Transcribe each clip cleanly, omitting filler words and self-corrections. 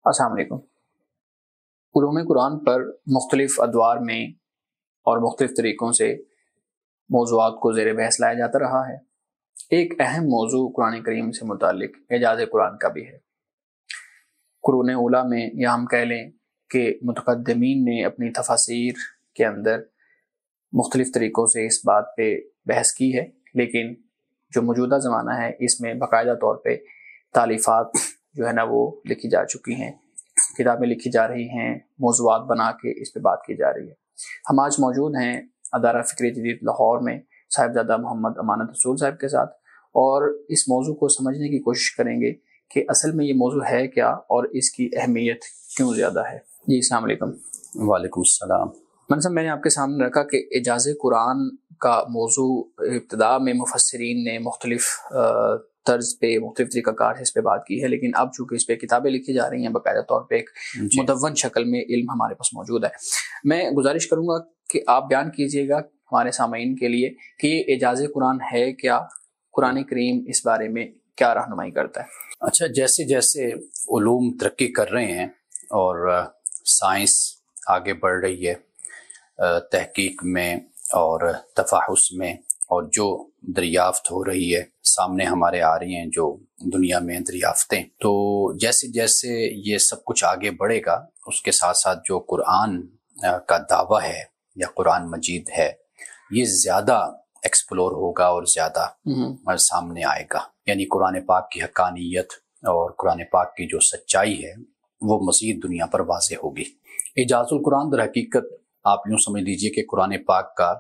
السلام علیکم۔ علوم قرآن پر مختلف ادوار میں اور مختلف طریقوں سے موضوعات کو زیر بحث لایا جاتا رہا ہے۔ ایک اہم موضوع قرآن کریم سے متعلق اعجاز قرآن کا بھی ہے۔ قرون اولیٰ میں یا ہم کہہ لیں کہ متقدمین نے اپنی تفاسیر کے اندر مختلف طریقوں سے اس بات پہ بحث کی ہے، لیکن جو موجودہ زمانہ ہے اس میں باقاعدہ طور پہ تالیفات جو ہے نا وہ لکھی جا چکی ہیں، کتابیں لکھی جا رہی ہیں، موضوعات بنا کے اس پہ بات کی جا رہی ہے۔ ہم آج موجود ہیں ادارہ فکری جدید لاہور میں صاحبزادہ محمد امانت رسول صاحب کے ساتھ، اور اس موضوع کو سمجھنے کی کوشش کریں گے کہ اصل میں یہ موضوع ہے کیا اور اس کی اہمیت کیوں زیادہ ہے۔ جی السلام علیکم۔ وعلیکم السلام۔ میں نے آپ کے سامنے رکھا کہ اعجاز قرآن کا موضوع ابتدا میں مفسرین نے مختلف طرز پہ مختلف طریقہ کار سے اس پہ بات کی ہے، لیکن اب چونکہ اس پہ کتابیں لکھی جا رہی ہیں باقاعدہ طور پہ ایک مدون شکل میں علم ہمارے پاس موجود ہے۔ میں گزارش کروں گا کہ آپ بیان کیجئے گا ہمارے سامعین کے لیے کہ یہ اعجاز قرآن ہے کیا، قرآن کریم اس بارے میں کیا رہنمائی کرتا ہے۔ اچھا، جیسے جیسے علوم ترقی کر رہے ہیں اور سائنس آگے بڑھ رہی ہے تحقیق میں اور تفاحص میں، اور جو دریافت ہو رہی ہے سامنے ہمارے آ رہی ہیں جو دنیا میں دریافتیں، تو جیسے جیسے یہ سب کچھ آگے بڑھے گا اس کے ساتھ ساتھ جو قرآن کا دعویٰ ہے یا قرآن مجید ہے یہ زیادہ ایکسپلور ہوگا اور زیادہ سامنے آئے گا۔ یعنی قرآن پاک کی حقانیت اور قرآن پاک کی جو سچائی ہے وہ مزید دنیا پر واضح ہوگی۔ اعجاز القرآن در حقیقت آپ یوں سمجھ لیجئے کہ قرآن پاک کا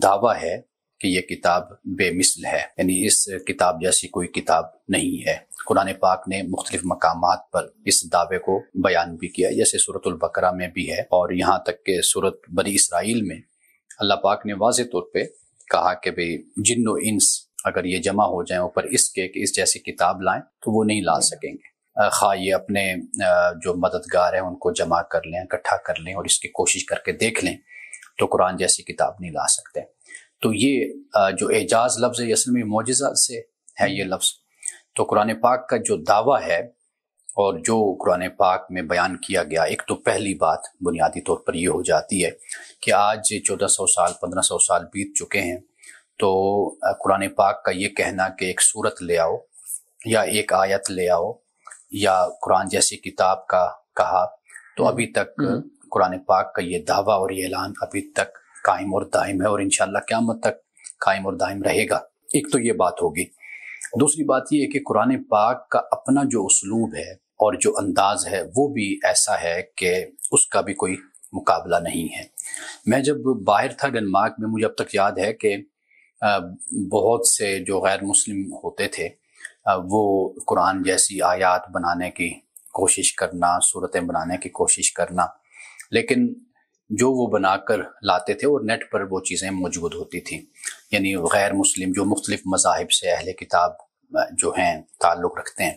دعویٰ ہے کہ یہ کتاب بے مثل ہے، یعنی اس کتاب جیسی کوئی کتاب نہیں ہے۔ قرآن پاک نے مختلف مقامات پر اس دعوے کو بیان بھی کیا، جیسے سورۃ البقرہ میں بھی ہے، اور یہاں تک کہ سورۃ بنی اسرائیل میں اللہ پاک نے واضح طور پہ کہا کہ بھئی جن و انس اگر یہ جمع ہو جائیں اوپر اس کے کہ اس جیسی کتاب لائیں تو وہ نہیں لا سکیں گے، خواہ یہ اپنے جو مددگار ہیں ان کو جمع کر لیں، اکٹھا کر لیں اور اس کی کوشش کر کے دیکھ لیں تو قرآن جیسی کتاب نہیں لا سکتے۔ تو یہ جو اعجاز لفظ ہے اصل میں معجزہ سے ہے یہ لفظ۔ تو قرآن پاک کا جو دعویٰ ہے اور جو قرآن پاک میں بیان کیا گیا، ایک تو پہلی بات بنیادی طور پر یہ ہو جاتی ہے کہ آج 1400 سال 1500 سال بیت چکے ہیں، تو قرآن پاک کا یہ کہنا کہ ایک سورت لے آؤ یا ایک آیت لے آؤ یا قرآن جیسی کتاب کا کہا، تو ابھی تک قرآن پاک کا یہ دعویٰ اور یہ اعلان ابھی تک قائم اور دائم ہے، اور انشاءاللہ قیامت تک قائم اور دائم رہے گا۔ ایک تو یہ بات ہوگی۔ دوسری بات یہ ہے کہ قرآن پاک کا اپنا جو اسلوب ہے اور جو انداز ہے وہ بھی ایسا ہے کہ اس کا بھی کوئی مقابلہ نہیں ہے۔ میں جب باہر تھا ڈنمارک میں، مجھے اب تک یاد ہے کہ بہت سے جو غیر مسلم ہوتے تھے وہ قرآن جیسی آیات بنانے کی کوشش کرنا، صورتیں بنانے کی کوشش کرنا، لیکن جو وہ بنا کر لاتے تھے اور نیٹ پر وہ چیزیں موجود ہوتی تھیں، یعنی غیر مسلم جو مختلف مذاہب سے اہل کتاب جو ہیں تعلق رکھتے ہیں،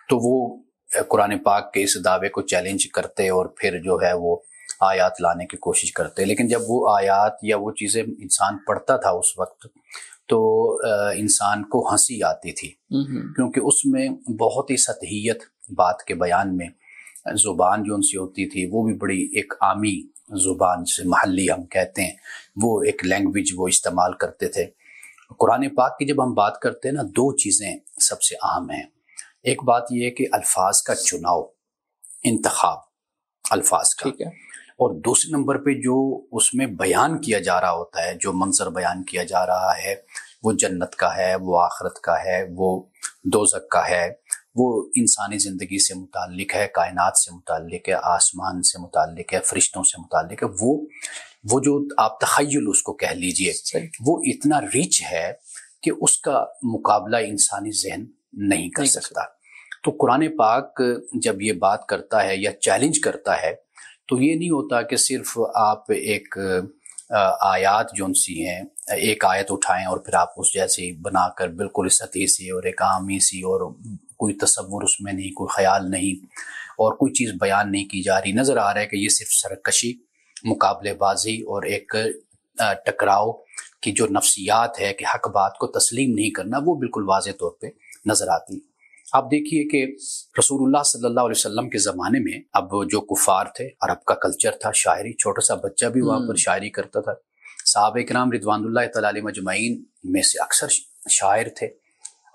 تو وہ قرآن پاک کے اس دعوے کو چیلنج کرتے اور پھر جو ہے وہ آیات لانے کی کوشش کرتے، لیکن جب وہ آیات یا وہ چیزیں انسان پڑھتا تھا اس وقت تو انسان کو ہنسی آتی تھی، کیونکہ اس میں بہت ہی سطحیت بات کے بیان میں، زبان جو ان سے ہوتی تھی وہ بھی بڑی ایک عامی زبان سے محلی ہم کہتے ہیں، وہ ایک لینگویج وہ استعمال کرتے تھے۔ قرآن پاک کی جب ہم بات کرتے ہیں نا، دو چیزیں سب سے اہم ہیں۔ ایک بات یہ ہے کہ الفاظ کا چناؤ، انتخاب الفاظ کا، اور دوسرے نمبر پہ جو اس میں بیان کیا جا رہا ہوتا ہے، جو منظر بیان کیا جا رہا ہے، وہ جنت کا ہے، وہ آخرت کا ہے، وہ دوزخ کا ہے، وہ انسانی زندگی سے متعلق ہے، کائنات سے متعلق ہے، آسمان سے متعلق ہے، فرشتوں سے متعلق ہے، وہ جو آپ تخیل اس کو کہہ لیجئے، وہ اتنا ریچ ہے کہ اس کا مقابلہ انسانی ذہن نہیں کر سکتا۔ تو قرآن پاک جب یہ بات کرتا ہے یا چیلنج کرتا ہے تو یہ نہیں ہوتا کہ صرف آپ ایک آیات جو سی ہیں، ایک آیت اٹھائیں اور پھر آپ اس جیسی بنا کر بالکل سطحی سی اور ایک عامی سی، اور کوئی تصور اس میں نہیں، کوئی خیال نہیں، اور کوئی چیز بیان نہیں کی جا رہی۔ نظر آ رہا ہے کہ یہ صرف سرکشی، مقابلے بازی اور ایک ٹکراؤ کی جو نفسیات ہے کہ حق بات کو تسلیم نہیں کرنا، وہ بالکل واضح طور پہ نظر آتی۔ آپ دیکھیے کہ رسول اللہ صلی اللہ علیہ وسلم کے زمانے میں اب جو کفار تھے، عرب کا کلچر تھا، شاعری، چھوٹا سا بچہ بھی وہاں پر شاعری کرتا تھا. صحابہ کرام رضوان اللہ تعالی علیہ مجمعین میں سے اکثر شاعر تھے.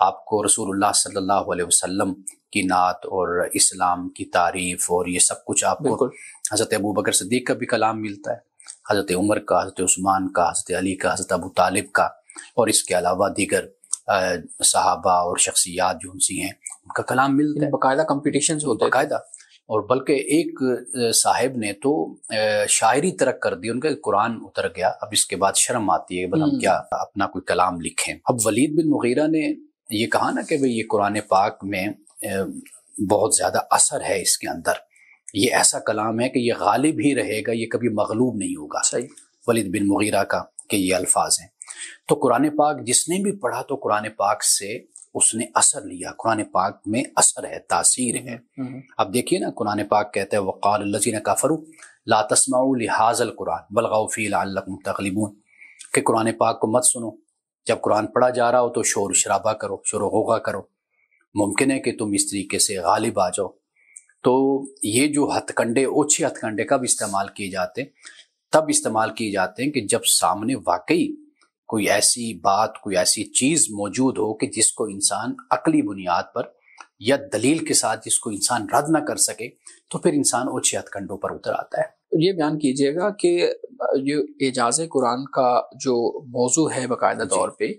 آپ کو رسول اللہ صلی اللہ علیہ وسلم کی نعت اور اسلام کی تعریف اور یہ سب کچھ آپ کو حضرت ابو بکر صدیق کا بھی کلام ملتا ہے، حضرت عمر کا، حضرت عثمان کا، حضرت علی کا، حضرت ابو طالب کا، اور اس کے علاوہ دیگر صحابہ اور شخصیات جو ان سی ہیں ان کا کلام ملتا ہے. باقاعدہ کمپٹیشنز ہوتے ہیں باقاعدہ. اور بلکہ ایک صاحب نے تو شاعری ترک کر دی، ان کا قرآن اتر گیا. اب اس کے بعد شرم آتی ہے کہ ہم کیا اپنا کوئی کلام لکھیں. اب ولید بن مغیرہ نے یہ کہا نا کہ بھئی یہ قرآن پاک میں بہت زیادہ اثر ہے اس کے اندر، یہ ایسا کلام ہے کہ یہ غالب ہی رہے گا، یہ کبھی مغلوب نہیں ہوگا. صحیح. ولید بن مغیرہ کا کہ یہ الفاظ ہیں. تو قرآن پاک جس نے بھی پڑھا تو قرآن پاک سے اس نے اثر لیا. قرآن پاک میں اثر ہے، تاثیر ہے. اب دیکھیے نا قرآن پاک کہتا ہے وقال الذین کفروا لا تسمعوا لهذا القرآن والغوا فیہ لعلکم تغلبون، کہ قرآن پاک کو مت سنو، جب قرآن پڑھا جا رہا ہو تو شور شرابہ کرو، شور و غوغا کرو، ممکن ہے کہ تم اس طریقے سے غالب آ جاؤ. تو یہ جو ہتھ کنڈے، اوچھے ہتھ کنڈے کب استعمال کیے جاتے ہیں؟ تب استعمال کیے جاتے ہیں کہ جب سامنے واقعی کوئی ایسی بات، کوئی ایسی چیز موجود ہو کہ جس کو انسان عقلی بنیاد پر یا دلیل کے ساتھ جس کو انسان رد نہ کر سکے، تو پھر انسان اوچھے ہتھ کنڈوں پر اتر آتا ہے. یہ بیان کیجئے گا کہ یہ اعجاز قرآن کا جو موضوع ہے باقاعدہ طور پہ،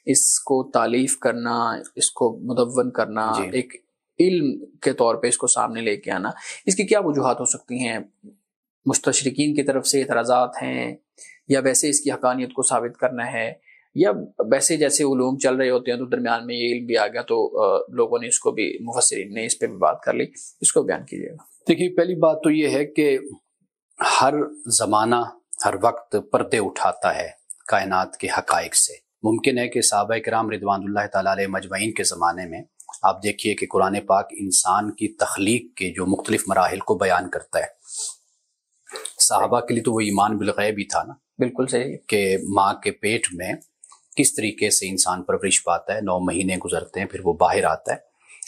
اس کو تالیف کرنا، اس کو مدون کرنا، ایک علم کے طور پہ اس کو سامنے لے کے آنا، اس کی کیا وجوہات ہو سکتی ہیں؟ مستشرقین کی طرف سے اعتراضات ہیں، یا ویسے اس کی حقانیت کو ثابت کرنا ہے، یا ویسے جیسے علوم چل رہے ہوتے ہیں تو درمیان میں یہ علم بھی آ گیا تو لوگوں نے اس کو بھی، مفسرین نے اس پہ بھی بات کر لی. اس کو بیان کیجیے گا. دیکھیے پہلی بات تو یہ ہے کہ ہر زمانہ ہر وقت پردے اٹھاتا ہے کائنات کے حقائق سے. ممکن ہے کہ صحابہ کرام رضوان اللہ تعالیٰ علیہ مجمعین کے زمانے میں آپ دیکھیے کہ قرآن پاک انسان کی تخلیق کے جو مختلف مراحل کو بیان کرتا ہے. صحابہ کے لیے تو وہ ایمان بالغیب ہی تھا نا. بالکل صحیح. کہ ماں کے پیٹ میں کس طریقے سے انسان پرورش پاتا ہے، 9 مہینے گزرتے ہیں، پھر وہ باہر آتا ہے.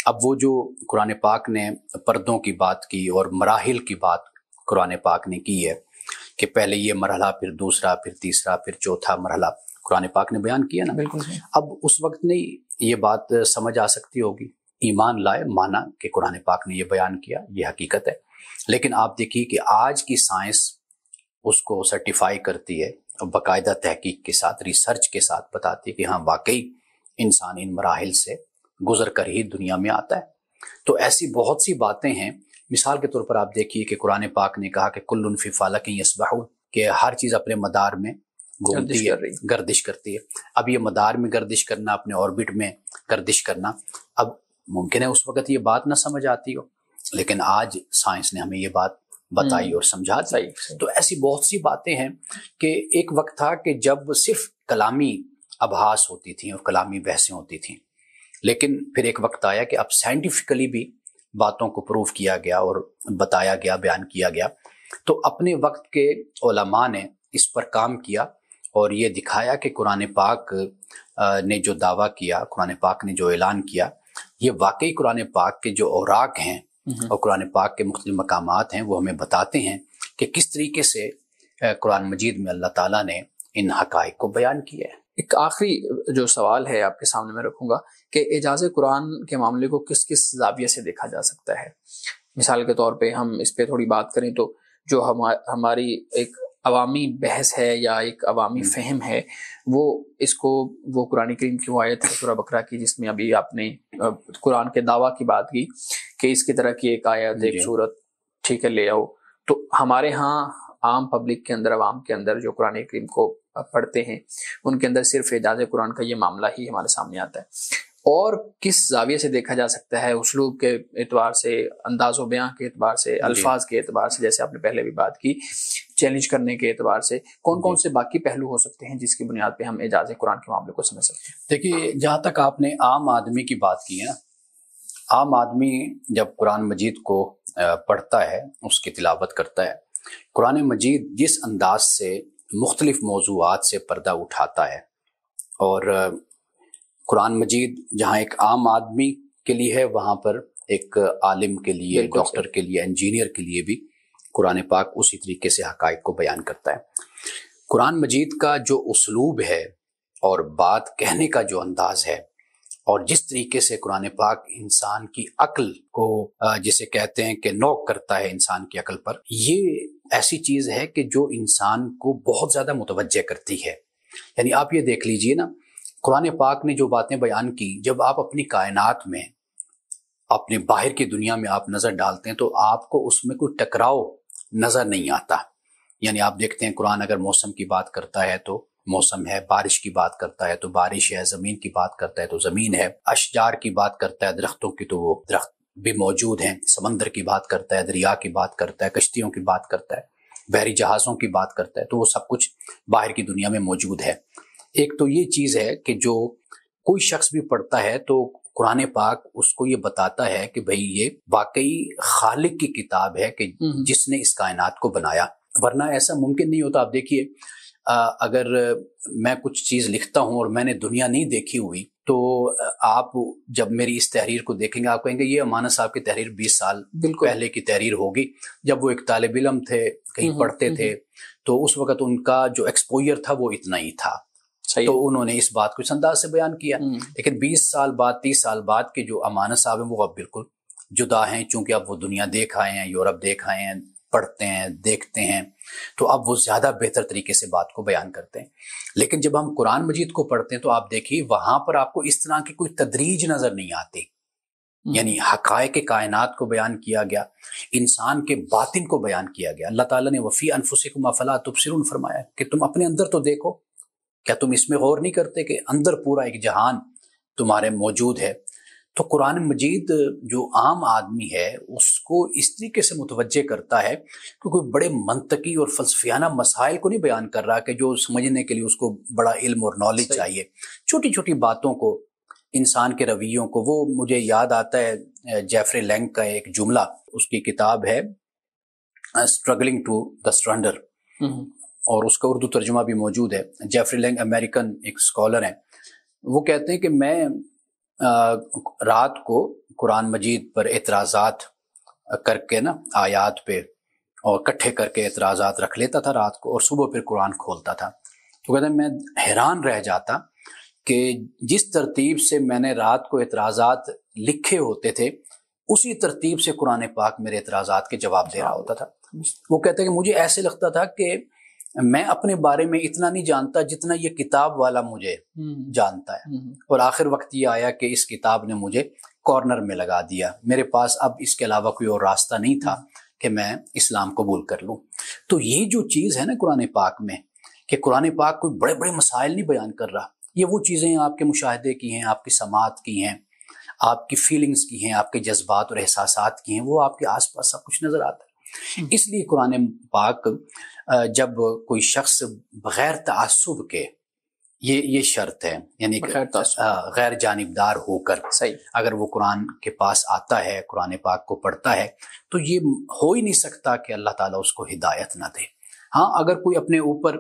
اب وہ جو قرآن پاک نے پردوں کی بات کی اور مراحل کی بات قرآن پاک نے کی ہے کہ پہلے یہ مرحلہ، پھر دوسرا، پھر تیسرا، پھر چوتھا مرحلہ قرآن پاک نے بیان کیا نا. بالکل. اب اس وقت نہیں یہ بات سمجھ آ سکتی ہوگی، ایمان لائے، مانا کہ قرآن پاک نے یہ بیان کیا، یہ حقیقت ہے. لیکن آپ دیکھیے کہ آج کی سائنس اس کو سرٹیفائی کرتی ہے اور باقاعدہ تحقیق کے ساتھ، ریسرچ کے ساتھ بتاتی ہے کہ ہاں واقعی انسان ان مراحل سے گزر کر ہی دنیا میں آتا ہے. تو ایسی بہت سی باتیں ہیں. مثال کے طور پر آپ دیکھیے کہ قرآن پاک نے کہا کہ کل فی فلک یسبحون، کہ ہر چیز اپنے مدار میں گھومتی ہے، گردش کرتی ہے. اب یہ مدار میں گردش کرنا، اپنے آربٹ میں گردش کرنا، اب ممکن ہے اس وقت یہ بات نہ سمجھ آتی ہو، لیکن آج سائنس نے ہمیں یہ بات بتائی اور سمجھا دی. تو ایسی بہت سی باتیں ہیں کہ ایک وقت تھا کہ جب صرف کلامی ابحاث ہوتی تھیں اور کلامی بحثیں ہوتی تھیں، لیکن پھر ایک وقت آیا کہ اب سائنٹیفکلی بھی باتوں کو پروف کیا گیا اور بتایا گیا، بیان کیا گیا. تو اپنے وقت کے علماء نے اس پر کام کیا اور یہ دکھایا کہ قرآن پاک نے جو دعویٰ کیا، قرآن پاک نے جو اعلان کیا، یہ واقعی قرآن پاک کے جو اوراق ہیں اور قرآن پاک کے مختلف مقامات ہیں وہ ہمیں بتاتے ہیں کہ کس طریقے سے قرآن مجید میں اللہ تعالیٰ نے ان حقائق کو بیان کیا ہے. ایک آخری جو سوال ہے آپ کے سامنے میں رکھوں گا کہ اعجاز قرآن کے معاملے کو کس کس زاویے سے دیکھا جا سکتا ہے. مثال کے طور پہ ہم اس پہ تھوڑی بات کریں تو جو ہماری ایک عوامی بحث ہے یا ایک عوامی فہم ہے، وہ اس کو، وہ قرآن کریم کی وہ آیت ہے سورہ بقرہ کی جس میں ابھی آپ نے قرآن کے دعویٰ کی بات کی کہ اس کی طرح کی ایک آیت، ایک صورت ٹھیک ہے لے آؤ. تو ہمارے ہاں عام پبلک کے اندر، عوام کے اندر جو قرآن کریم کو پڑھتے ہیں ان کے اندر صرف اعجاز قرآن کا یہ معاملہ ہی ہمارے سامنے آتا ہے. اور کس زاویے سے دیکھا جا سکتا ہے؟ اسلوب کے اعتبار سے، انداز و بیاں کے اعتبار سے، الفاظ کے اعتبار سے، جیسے آپ نے پہلے بھی بات کی، چیلنج کرنے کے اعتبار سے، کون کون سے باقی پہلو ہو سکتے ہیں جس کی بنیاد پہ ہم اعجاز قرآن کے معاملے کو سمجھ سکتے ہیں؟ دیکھیے جہاں تک آپ نے عام آدمی کی بات کی ہے نا، عام آدمی جب قرآن مجید کو پڑھتا ہے، اس کی تلاوت کرتا ہے، قرآن مجید جس انداز سے مختلف موضوعات سے پردہ اٹھاتا ہے، اور قرآن مجید جہاں ایک عام آدمی کے لیے ہے وہاں پر ایک عالم کے لیے، ڈاکٹر کے لیے، انجینئر کے لیے بھی قرآن پاک اسی طریقے سے حقائق کو بیان کرتا ہے۔ قرآن مجید کا جو اسلوب ہے اور بات کہنے کا جو انداز ہے اور جس طریقے سے قرآن پاک انسان کی عقل کو جسے کہتے ہیں کہ نوک کرتا ہے انسان کی عقل پر، یہ ایسی چیز ہے کہ جو انسان کو بہت زیادہ متوجہ کرتی ہے۔ یعنی آپ یہ دیکھ لیجئے نا، قرآن پاک نے جو باتیں بیان کی، جب آپ اپنی کائنات میں، اپنے باہر کی دنیا میں آپ نظر ڈالتے ہیں تو آپ کو اس میں کوئی ٹکراؤ نظر نہیں آتا۔ یعنی آپ دیکھتے ہیں قرآن اگر موسم کی بات کرتا ہے تو موسم ہے، بارش کی بات کرتا ہے تو بارش ہے، زمین کی بات کرتا ہے تو زمین ہے، اشجار کی بات کرتا ہے، درختوں کی تو وہ درخت بھی موجود ہیں، سمندر کی بات کرتا ہے، دریا کی بات کرتا ہے، کشتیوں کی بات کرتا ہے، بحری جہازوں کی بات کرتا ہے، تو وہ سب کچھ باہر کی دنیا میں موجود ہے۔ ایک تو یہ چیز ہے کہ جو کوئی شخص بھی پڑھتا ہے تو قرآن پاک اس کو یہ بتاتا ہے کہ بھئی یہ واقعی خالق کی کتاب ہے کہ جس نے اس کائنات کو بنایا، ورنہ ایسا ممکن نہیں ہوتا۔ آپ دیکھیے، اگر میں کچھ چیز لکھتا ہوں اور میں نے دنیا نہیں دیکھی ہوئی تو آپ جب میری اس تحریر کو دیکھیں گے آپ کہیں گے یہ امانہ صاحب کی تحریر 20 سال پہلے کی تحریر ہوگی، جب وہ ایک طالب علم تھے، کہیں پڑھتے تھے، تو اس وقت ان کا جو ایکسپوئر تھا وہ اتنا ہی تھا، تو انہوں نے اس بات کو اس انداز سے بیان کیا۔ لیکن 20 سال بعد، 30 سال بعد کے جو امانہ صاحب ہیں وہ اب بالکل جدا ہیں، چونکہ اب وہ دنیا دیکھ آئے ہیں، یورپ دیکھ آئے ہیں، پڑھتے ہیں، دیکھتے ہیں، تو اب وہ زیادہ بہتر طریقے سے بات کو بیان کرتے ہیں۔ لیکن جب ہم قرآن مجید کو پڑھتے ہیں تو آپ دیکھیے وہاں پر آپ کو اس طرح کی کوئی تدریج نظر نہیں آتی، یعنی حقائق کائنات کو بیان کیا گیا، انسان کے باطن کو بیان کیا گیا۔ اللہ تعالیٰ نے وفی انفسکم افلا تبصرون فرمایا کہ تم اپنے اندر تو دیکھو، کیا تم اس میں غور نہیں کرتے کہ اندر پورا ایک جہان تمہارے موجود ہے؟ تو قرآن مجید جو عام آدمی ہے اس کو اس طریقے سے متوجہ کرتا ہے کہ کوئی بڑے منطقی اور فلسفیانہ مسائل کو نہیں بیان کر رہا کہ جو سمجھنے کے لیے اس کو بڑا علم اور نالج چاہیے، چھوٹی چھوٹی باتوں کو، انسان کے رویوں کو۔ وہ مجھے یاد آتا ہے جیفری لینگ کا ایک جملہ، اس کی کتاب ہے اسٹرگلنگ ٹو دا سرنڈر، اور اس کا اردو ترجمہ بھی موجود ہے۔ جیفری لینگ امریکن ایک اسکالر ہیں، وہ کہتے ہیں کہ میں رات کو قرآن مجید پر اعتراضات کر کے نا، آیات پہ اور کٹھے کر کے اعتراضات رکھ لیتا تھا رات کو، اور صبح پھر قرآن کھولتا تھا۔ تو کہتے ہیں میں حیران رہ جاتا کہ جس ترتیب سے میں نے رات کو اعتراضات لکھے ہوتے تھے اسی ترتیب سے قرآن پاک میرے اعتراضات کے جواب دے رہا ہوتا تھا۔ وہ کہتے ہیں کہ مجھے ایسے لگتا تھا کہ میں اپنے بارے میں اتنا نہیں جانتا جتنا یہ کتاب والا مجھے جانتا ہے، اور آخر وقت یہ آیا کہ اس کتاب نے مجھے کارنر میں لگا دیا، میرے پاس اب اس کے علاوہ کوئی اور راستہ نہیں تھا کہ میں اسلام قبول کر لوں۔ تو یہ جو چیز ہے نا قرآن پاک میں، کہ قرآن پاک کوئی بڑے بڑے مسائل نہیں بیان کر رہا، یہ وہ چیزیں آپ کے مشاہدے کی ہیں، آپ کی سماعت کی ہیں، آپ کی فیلنگز کی ہیں، آپ کے جذبات اور احساسات کی ہیں، وہ آپ کے آس پاس سب کچھ نظر آتا ہے۔ اس لیے قرآن پاک جب کوئی شخص بغیر تعصب کے، یہ شرط ہے، یعنی غیر جانبدار ہو کر اگر وہ قرآن کے پاس آتا ہے، قرآن پاک کو پڑھتا ہے، تو یہ ہو ہی نہیں سکتا کہ اللہ تعالیٰ اس کو ہدایت نہ دے۔ ہاں، اگر کوئی اپنے اوپر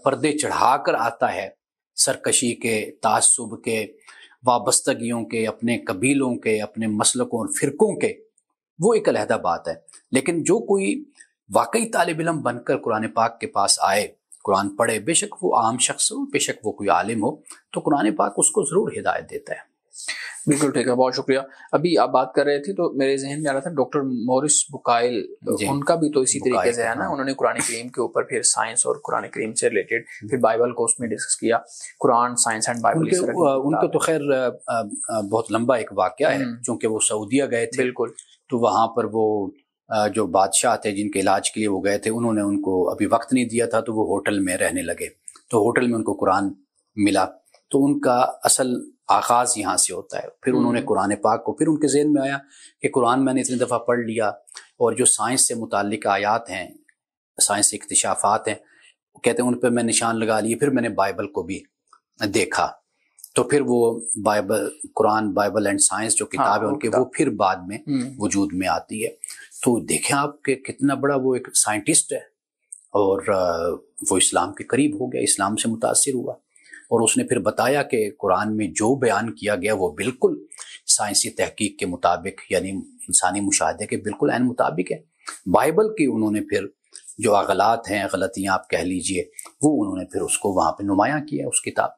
پردے چڑھا کر آتا ہے، سرکشی کے، تعصب کے، وابستگیوں کے، اپنے قبیلوں کے، اپنے مسلکوں اور فرقوں کے، وہ ایک علیحدہ بات ہے۔ لیکن جو کوئی واقعی طالب علم بن کر قرآن پاک کے پاس آئے، قرآن پڑھے، بے شک وہ عام شخص ہو، بے شک وہ کوئی عالم ہو، تو قرآن پاک اس کو ضرور ہدایت دیتا ہے۔ بالکل ٹھیک ہے، بہت شکریہ۔ ابھی آپ بات کر رہے تھے تو میرے ذہن میں آ رہا تھا ڈاکٹر مورس بکائل، ان کا بھی تو اسی طریقے سے ہے نا، انہوں نے قرآن کریم کے اوپر پھر سائنس اور قرآن کریم سے ریلیٹڈ پھر بائبل کو اس میں ڈسکس کیا، قرآن، سائنس اینڈ بائبل۔ ان کا تو خیر بہت لمبا ایک واقعہ ہے، چونکہ وہ سعودیہ گئے تھے، بالکل، تو وہاں پر وہ جو بادشاہ تھے جن کے علاج کے لیے وہ گئے تھے، انہوں نے ان کو ابھی وقت نہیں دیا تھا، تو وہ ہوٹل میں رہنے لگے، تو ہوٹل میں ان کو قرآن ملا، تو ان کا اصل آغاز یہاں سے ہوتا ہے۔ پھر انہوں نے قرآن پاک کو، پھر ان کے ذہن میں آیا کہ قرآن میں نے اتنی دفعہ پڑھ لیا، اور جو سائنس سے متعلق آیات ہیں، سائنس سے اکتشافات ہیں، کہتے ہیں ان پہ میں نشان لگا لیے۔ پھر میں نے بائبل کو بھی دیکھا، تو پھر وہ قرآن، بائبل اینڈ سائنس جو کتاب ہے ان کے، وہ پھر بعد میں وجود میں آتی ہے۔ تو دیکھیں آپ کہ کتنا بڑا وہ ایک سائنٹسٹ ہے، اور وہ اسلام کے قریب ہو گیا، اسلام سے متاثر ہوا، اور اس نے پھر بتایا کہ قرآن میں جو بیان کیا گیا وہ بالکل سائنسی تحقیق کے مطابق، یعنی انسانی مشاہدے کے بالکل عین مطابق ہے۔ بائبل کی انہوں نے پھر جو اغلاط ہیں، غلطیاں آپ کہہ لیجئے، وہ انہوں نے پھر اس کو وہاں پہ نمایاں کیا اس کتاب۔